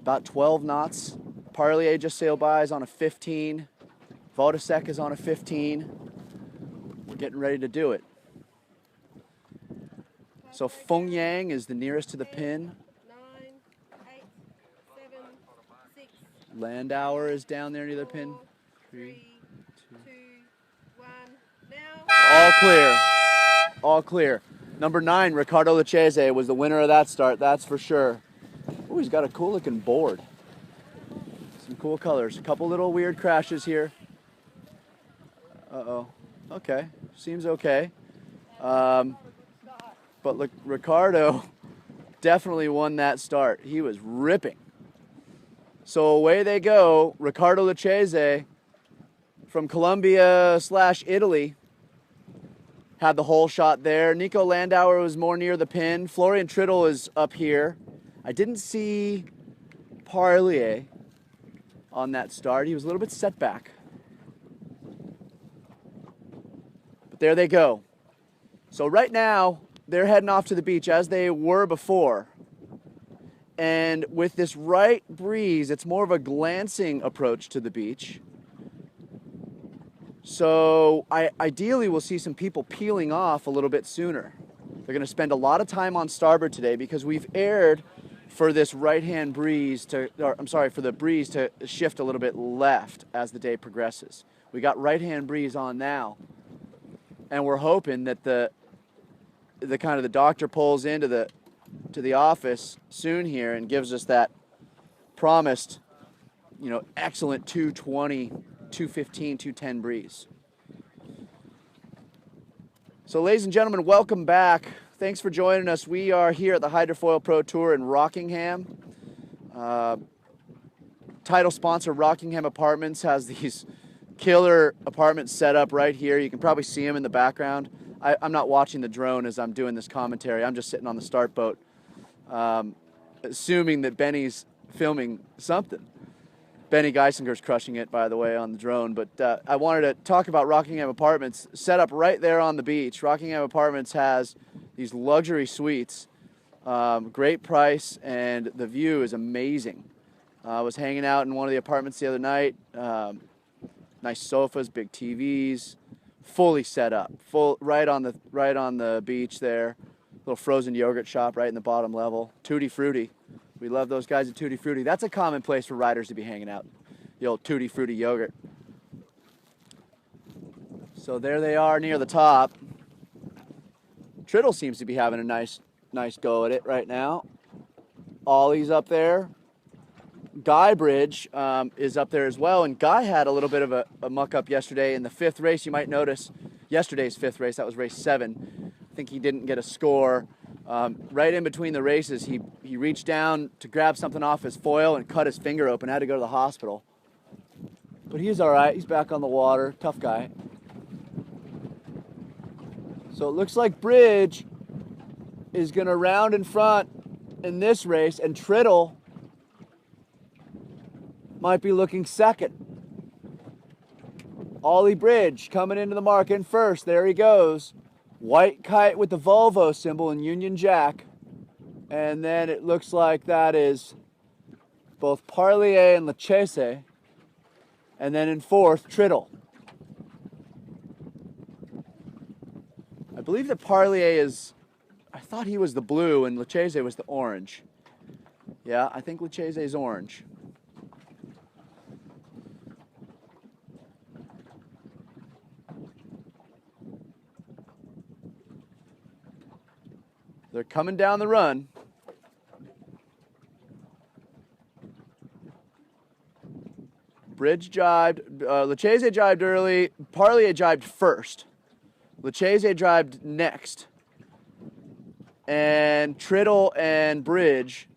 about 12 knots. Parlier just sailed by, is on a 15. Vodasek is on a 15. We're getting ready to do it. So Feng Yang is the nearest to the pin. 9, 8, 7, 6. Landauer is down there near the 4, pin. 3, 2, 1. Now. All clear. All clear. Number 9, Ricardo Lucchese, was the winner of that start, that's for sure. Oh, he's got a cool looking board. Some cool colors. A couple little weird crashes here. Uh-oh. Okay. Seems okay. But look, Ricardo definitely won that start. He was ripping. So away they go. Ricardo Lucchese from Colombia/Italy had the hole shot there. Nico Landauer was more near the pin. Florian Trittel is up here. I didn't see Parlier on that start. He was a little bit set back. But there they go. So right now, they're heading off to the beach as they were before. And with this right breeze, it's more of a glancing approach to the beach. So ideally, we'll see some people peeling off a little bit sooner. They're going to spend a lot of time on starboard today because we've aired for this right-hand breeze to, or I'm sorry, for the breeze to shift a little bit left as the day progresses. We got right-hand breeze on now, and we're hoping that the kind of the doctor pulls into the office soon here and gives us that promised, you know, excellent 220, 215, 210 breeze. So ladies and gentlemen, welcome back. Thanks for joining us. We are here at the Hydrofoil Pro Tour in Rockingham. Title sponsor Rockingham Apartments has these killer apartments set up right here. You can probably see them in the background. I'm not watching the drone as I'm doing this commentary. I'm just sitting on the start boat, assuming that Benny's filming something. Benny Geisinger's crushing it, by the way, on the drone. But I wanted to talk about Rockingham Apartments, set up right there on the beach. Rockingham Apartments has these luxury suites, great price, and the view is amazing. I was hanging out in one of the apartments the other night. Nice sofas, big TVs, fully set up, right on the beach there. Little frozen yogurt shop right in the bottom level. Tutti Frutti. We love those guys at Tutti Frutti. That's a common place for riders to be hanging out. The old Tutti Frutti yogurt. So there they are near the top. Trittle seems to be having a nice go at it right now. Ollie's up there. Guy Bridge is up there as well, and Guy had a little bit of a muck up yesterday in the 5th race. You might notice yesterday's 5th race, that was race 7. I think he didn't get a score. Right in between the races, he reached down to grab something off his foil and cut his finger open, had to go to the hospital. But he's all right, he's back on the water, tough guy. So it looks like Bridge is gonna round in front in this race, and Trittle might be looking second. Ollie Bridge coming into the mark in first. There he goes. White kite with the Volvo symbol and Union Jack. And then it looks like that is both Parlier and Lucchese. And then in 4th, Trittle. I believe that Parlier is, I thought he was the blue and Lucchese was the orange. Yeah, I think Lucchese is orange. They're coming down the run. Bridge jibed. Lucchese jibed early. Parlier jibed first. Lucchese jibed next. And Trittle and Bridge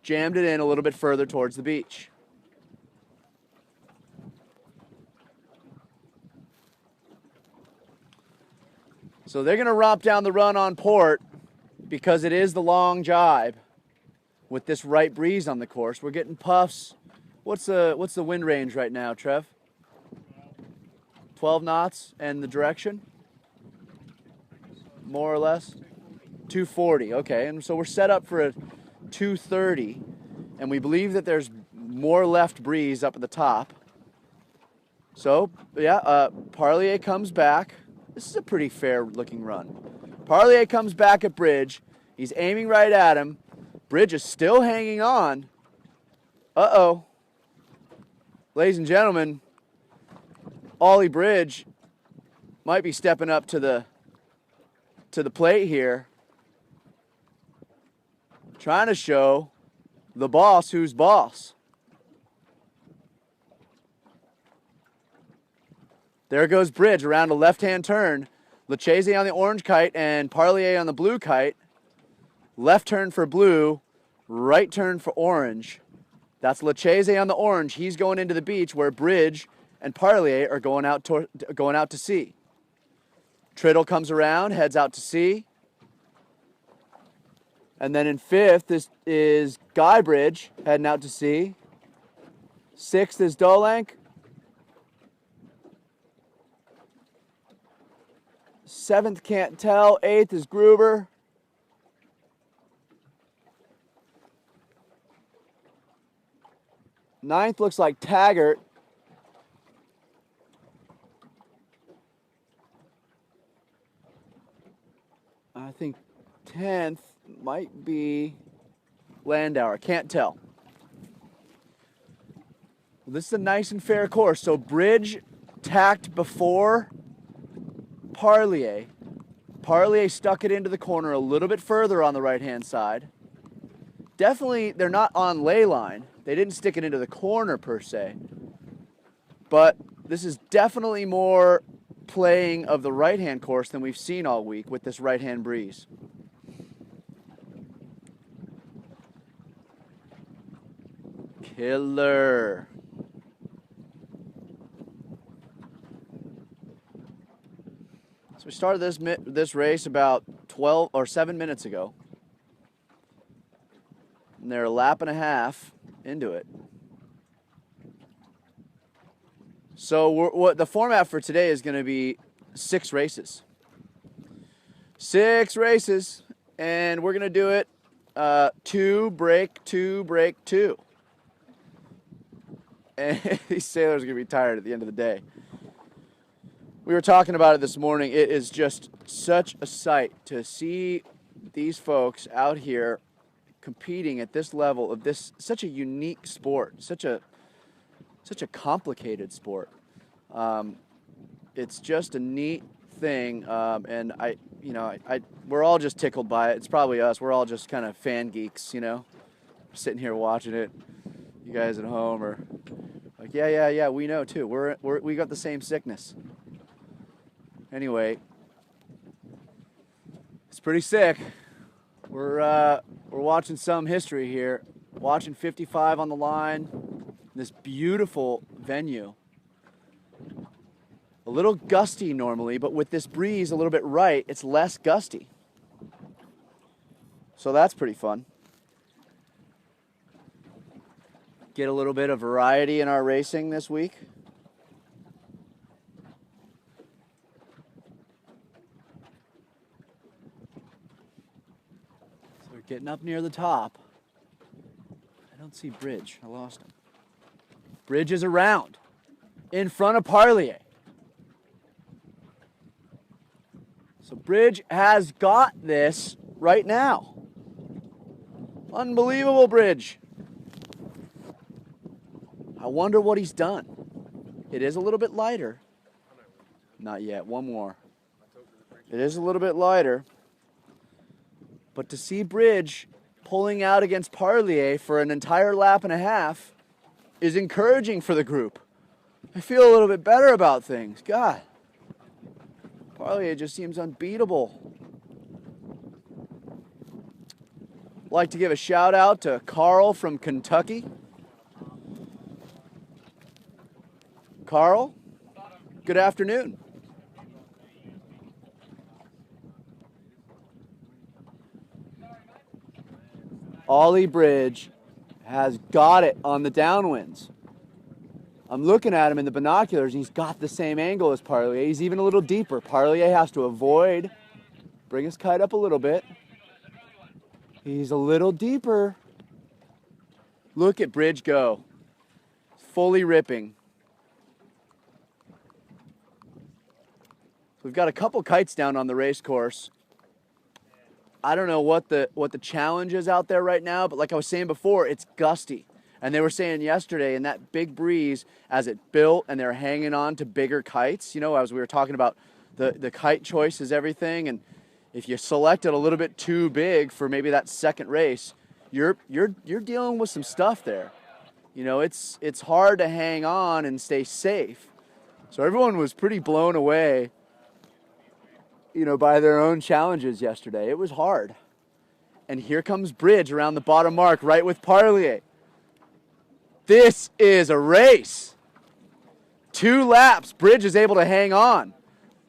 jammed it in a little bit further towards the beach. So they're going to romp down the run on port because it is the long jibe with this right breeze on the course. We're getting puffs. What's the wind range right now, Trev? 12 knots, and the direction? More or less? 240, okay. And so we're set up for a 230. and we believe that there's more left breeze up at the top. So, yeah, Parlier comes back. This is a pretty fair-looking run. Parlier comes back at Bridge. He's aiming right at him. Bridge is still hanging on. Uh-oh. Ladies and gentlemen, Ollie Bridge might be stepping up to the plate here, trying to show the boss who's boss. There goes Bridge around a left-hand turn. Lucchese on the orange kite and Parlier on the blue kite. Left turn for blue, right turn for orange. That's Lucchese on the orange. He's going into the beach where Bridge and Parlier are going out to sea. Triddle comes around, heads out to sea. And then in fifth is Guybridge heading out to sea. Sixth is Dolenk. Seventh can't tell. Eighth is Gruber. Ninth looks like Taggart. I think 10th might be Landauer. Can't tell. Well, this is a nice and fair course. So Bridge tacked before Parlier. Parlier stuck it into the corner a little bit further on the right-hand side. Definitely, they're not on ley line. They didn't stick it into the corner per se. But this is definitely more playing of the right-hand course than we've seen all week with this right-hand breeze. Killer. So we started this race about 12 or 7 minutes ago. And they're a lap and a half into it. So what the format for today is going to be 6 races. 6 races, and we're going to do it 2, break, 2, break, 2. And these sailors are going to be tired at the end of the day. We were talking about it this morning. It is just such a sight to see these folks out here competing at this level of this such a unique sport, such a complicated sport. It's just a neat thing, and we're all just tickled by it. It's probably us. We're all just kind of fan geeks, you know, sitting here watching it. You guys at home are like, yeah, we know too. We got the same sickness. Anyway, it's pretty sick. We're watching some history here. Watching 55 on the line. This beautiful venue. A little gusty normally, but with this breeze a little bit right, it's less gusty. So that's pretty fun. Get a little bit of variety in our racing this week. So we're getting up near the top. I don't see Bridge. I lost him. Bridge is around in front of Parlier. So Bridge has got this right now. Unbelievable, Bridge. I wonder what he's done. It is a little bit lighter. Not yet. One more. It is a little bit lighter. But to see Bridge pulling out against Parlier for an entire lap and a half is encouraging for the group. I feel a little bit better about things. God. Parlier just seems unbeatable. Like to give a shout out to Carl from Kentucky. Carl, good afternoon. Ollie Bridge has got it on the downwinds. I'm looking at him in the binoculars, and he's got the same angle as Parlier. He's even a little deeper. Parlier has to avoid. Bring his kite up a little bit. He's a little deeper. Look at Bridge go. Fully ripping. We've got a couple kites down on the race course. I don't know what the challenge is out there right now, but like I was saying before, it's gusty. And they were saying yesterday in that big breeze as it built and they're hanging on to bigger kites, you know, as we were talking about the kite choice is everything, and if you select it a little bit too big for maybe that second race, you're dealing with some stuff there. You know, it's hard to hang on and stay safe. So everyone was pretty blown away, you know, by their own challenges yesterday. It was hard. And here comes Bridge around the bottom mark, right with Parlier. This is a race. 2 laps, Bridge is able to hang on.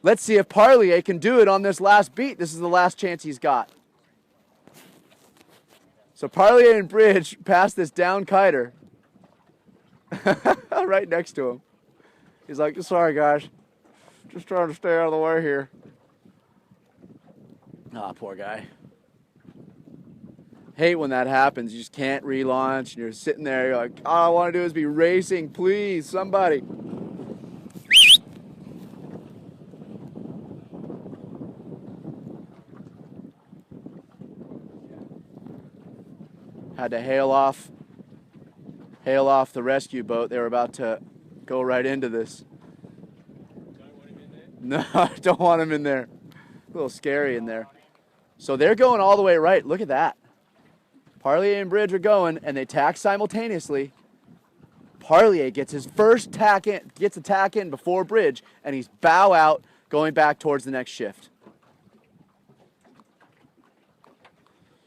Let's see if Parlier can do it on this last beat. This is the last chance he's got. So Parlier and Bridge pass this down kiter. Right next to him. He's like, sorry guys, just trying to stay out of the way here. Ah, poor guy. Hate when that happens. You just can't relaunch and you're sitting there, you're like, all I want to do is be racing, please, somebody. Had to hail off the rescue boat. They were about to go right into this. Don't want him in there? No, I don't want him in there. A little scary in there. So they're going all the way right. Look at that. Parlier and Bridge are going, and they tack simultaneously. Parlier gets his first tack in, gets a tack in before Bridge, and he's bow out, going back towards the next shift.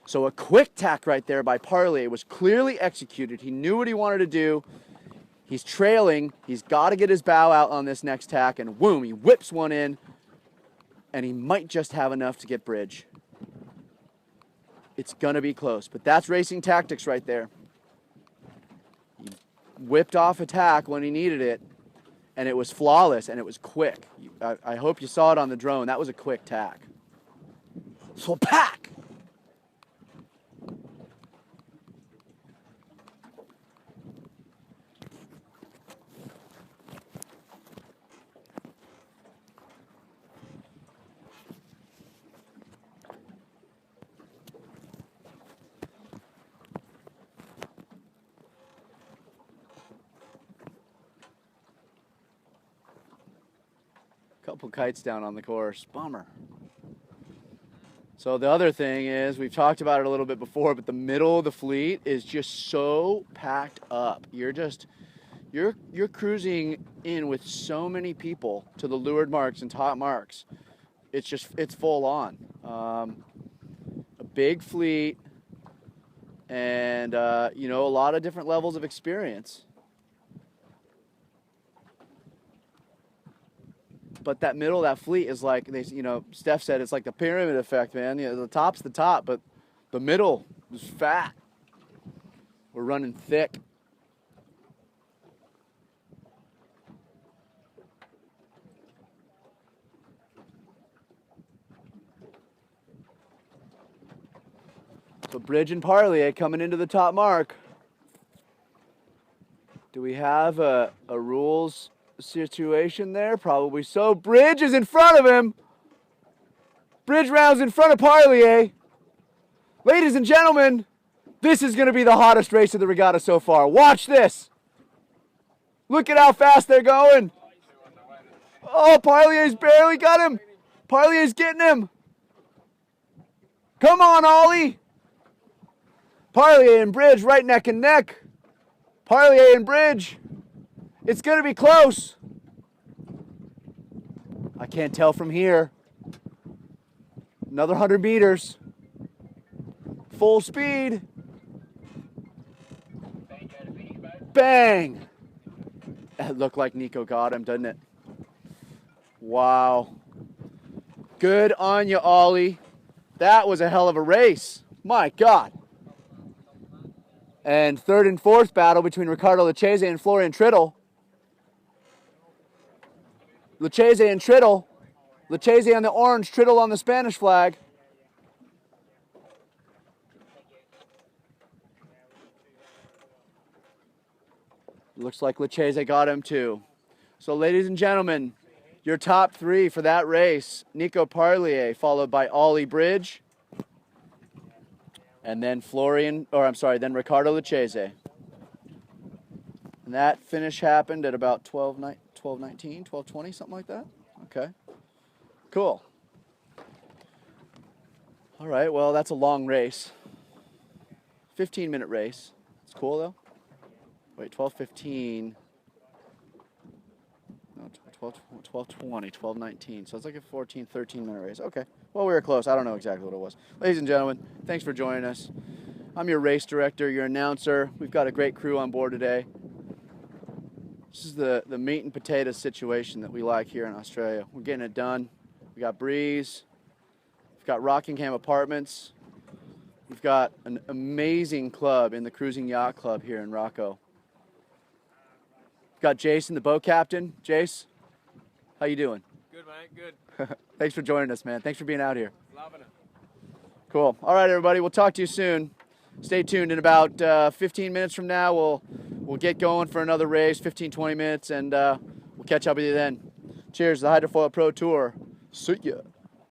So a quick tack right there by Parlier was clearly executed. He knew what he wanted to do. He's trailing. He's got to get his bow out on this next tack, and whoom, he whips one in, and he might just have enough to get Bridge. It's going to be close, but that's racing tactics right there. He whipped off a tack when he needed it, and it was flawless, and it was quick. I hope you saw it on the drone. That was a quick tack. So pack! Couple kites down on the course. Bummer. So the other thing is, we've talked about it a little bit before, but the middle of the fleet is just so packed up. You're cruising in with so many people to the leeward marks and top marks. It's full on. A big fleet and you know, a lot of different levels of experience. But that middle of that fleet is like, you know, Steph said, it's like the pyramid effect, man. You know, the top's the top, but the middle is fat. We're running thick. So Bridge and Parlier coming into the top mark. Do we have a rules situation there? Probably so. Bridge is in front of him. Bridge rounds in front of Parlier. Ladies and gentlemen, this is going to be the hottest race of the regatta so far. Watch this. Look at how fast they're going. Oh, Parlier's barely got him. Parlier's getting him. Come on, Ollie. Parlier and Bridge right neck and neck. Parlier and Bridge. It's going to be close. I can't tell from here. Another 100 meters. Full speed. Bang! That looked like Nico got him, doesn't it? Wow. Good on you, Ollie. That was a hell of a race. My God. And third and fourth battle between Ricardo Lechese and Florian Triddle. Lechese and Triddle. Lechese on the orange, Triddle on the Spanish flag. Looks like Lucchese got him too. So ladies and gentlemen, your top three for that race: Nico Parlier, followed by Ollie Bridge, and then then Ricardo Lucchese. And that finish happened at about 12:19, 12:20, something like that. Okay, cool. All right, well, that's a long race. 15-minute race. It's cool though. Wait, 12:15. No, 12:20, 12:19. So it's like a 13-minute race. Okay. Well, we were close. I don't know exactly what it was. Ladies and gentlemen, thanks for joining us. I'm your race director, your announcer. We've got a great crew on board today. This is the meat and potatoes situation that we like here in Australia. We're getting it done. We got Breeze. We've got Rockingham Apartments. We've got an amazing club in the Cruising Yacht Club here in Rocco. We've got Jason, the boat captain. Jace, how you doing? Good, mate. Good. Thanks for joining us, man. Thanks for being out here. Loving it. Cool. All right, everybody. We'll talk to you soon. Stay tuned. In about 15 minutes from now, we'll get going for another race, 15-20 minutes, and we'll catch up with you then. Cheers, the Hydrofoil Pro Tour. See ya.